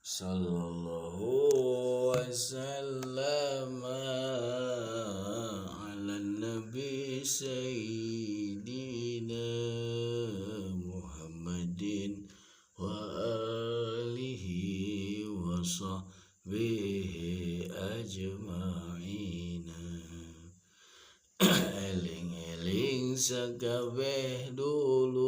Sallallahu wasallam ala nabi sayyidina Muhammadin wa alihi wa sahbihi ajma'ina. Eling-eling sakabeh dulur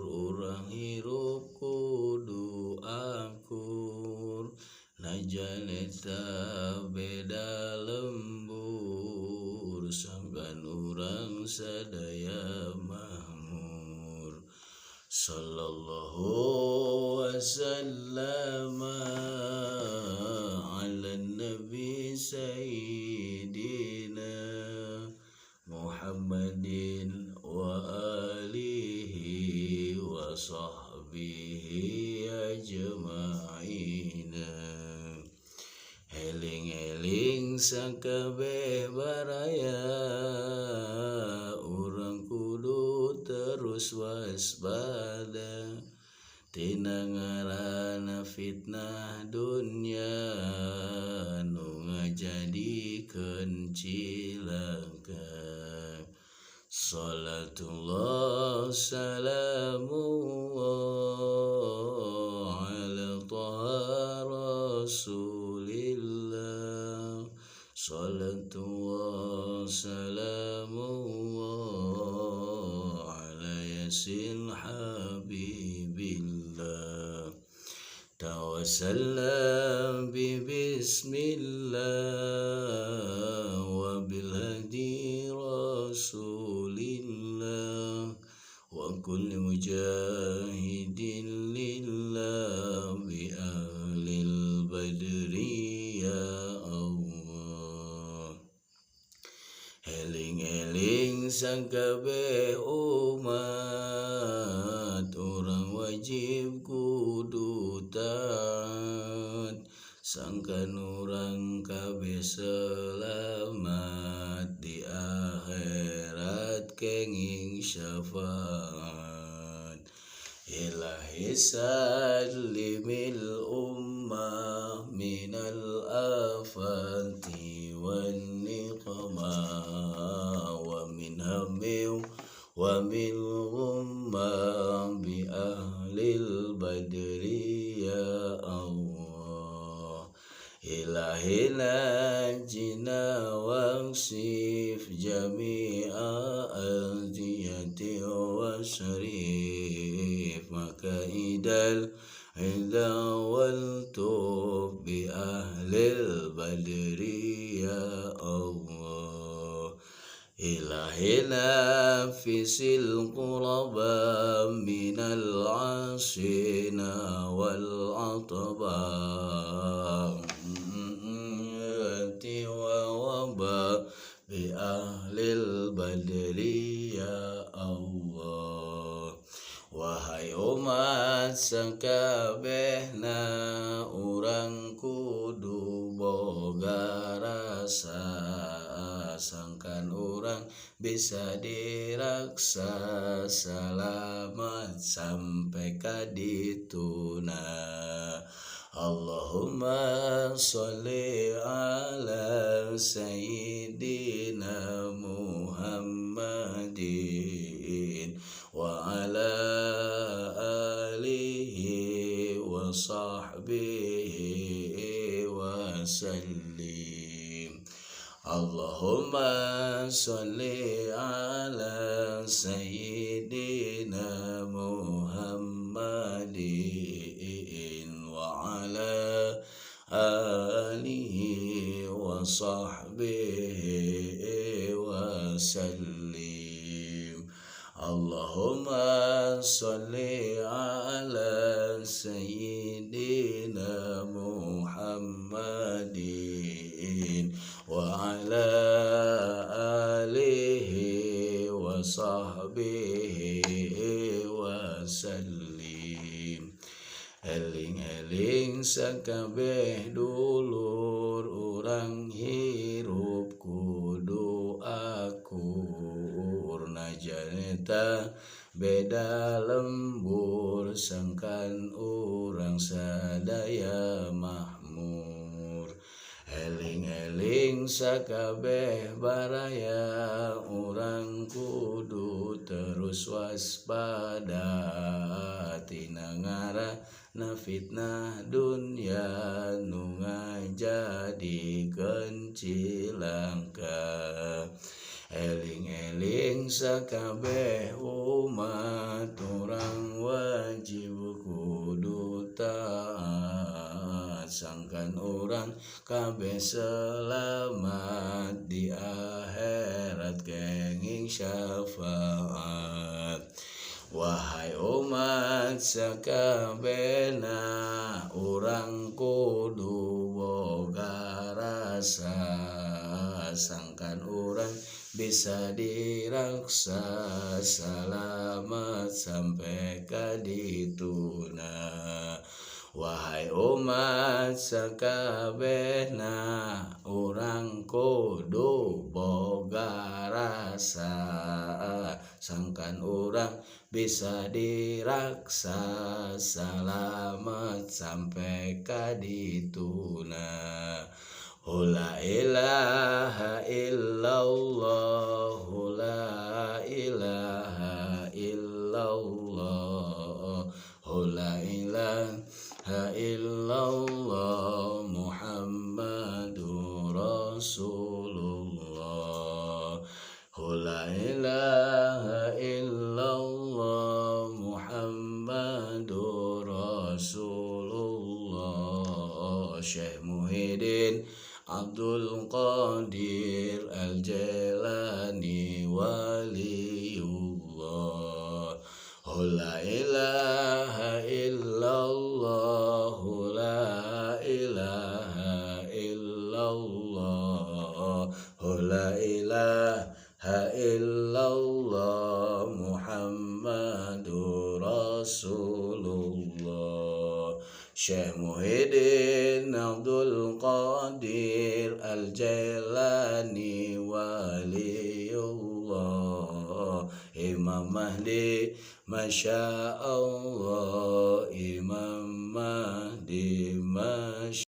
urang hirup kudu akur, najan eta beda lembur, sangkan urang sadaya mahmur. Sallallahu wasallam ala nabi sayyidina Muhammadin wa alihi wa sahbihi ajma'ina. Eling-eling sakabeh baraya, urang kudu terus waspada, tina ngaranna fitnah dunya nu ngajadikeun cilaka. Salatullah salamullah ala taha rasulillah. Salatullah salamullah ala yasin habibillah. Tawassalam bi bismillah wa bil hadi rasulillah wa kulli mujahidin lillah bi ahlil badri ya Allah. Eling-eling sakabeh umat, urang wajib kudu taat, sangkan urang kabeh selamat di akhirat kenging syafaat. Ilahi sallimil ummah minal afati wan niqmah wa min hammi wa min ghummah bi ahlil badri ya Allah. Ilahi najina waksif jami'a aziyati wa syarif makaidal ida wal tub bi ahlil badri ya Allah. Ilahi nafisil quraba minal asina wal atba wa waba bi ahlil badri ya Allah. Wahai umat sakabehna, urang kudu boga rasa, sangkan urang bisa diraksa selamat sampai kadituna. Allahumma sholli ala sayyidina Muhammadin wa ala alihi wa sahbihi wa sallim. Allahumma sholli ala sayyidina Muhammadin wa ala alihi wa sahbihi wa sallim. Allahumma sholli ala sayyidina Muhammadin wa ala alihi wa sahbihi wa sallim. Eling-eling sakabeh dulur urang hirup kudu akur, najan eta beda lembur sangkan urang sadaya makmur. Eling-eling sakabeh baraya urang kudu terus waspada tina ngaranna fitnah dunya nu ngajadikeun cilaka. Eling-eling sakabeh umat urang wajib kudu taat sangkan urang kabeh selamat di akhirat kenging syafaat. Wahai umat sakabehna urang kudu boga rasa sangkan urang bisa diraksa selamat sampai ka dituna. Wahai umat sakabehna urang kudu boga rasa sangkan urang bisa diraksa selamat sampai ka dituna. La ilaha illallah, la ilaha illallah, la ilaha illallah, Muhammadur Rasulullah. La ilaha illallah, Muhammadur Rasulullah. Syekh Muhyiddin Abdul Qadir Al-Jailani Waliullah. La ilaha illallah, la ilaha illallah, la ilaha illallah, Muhammadur Rasulullah. Syekh Muhyiddin Abdul Qadir Al-Jailani Waliullah. Imam Mahdi Masya Allah, Imam Mahdi Masya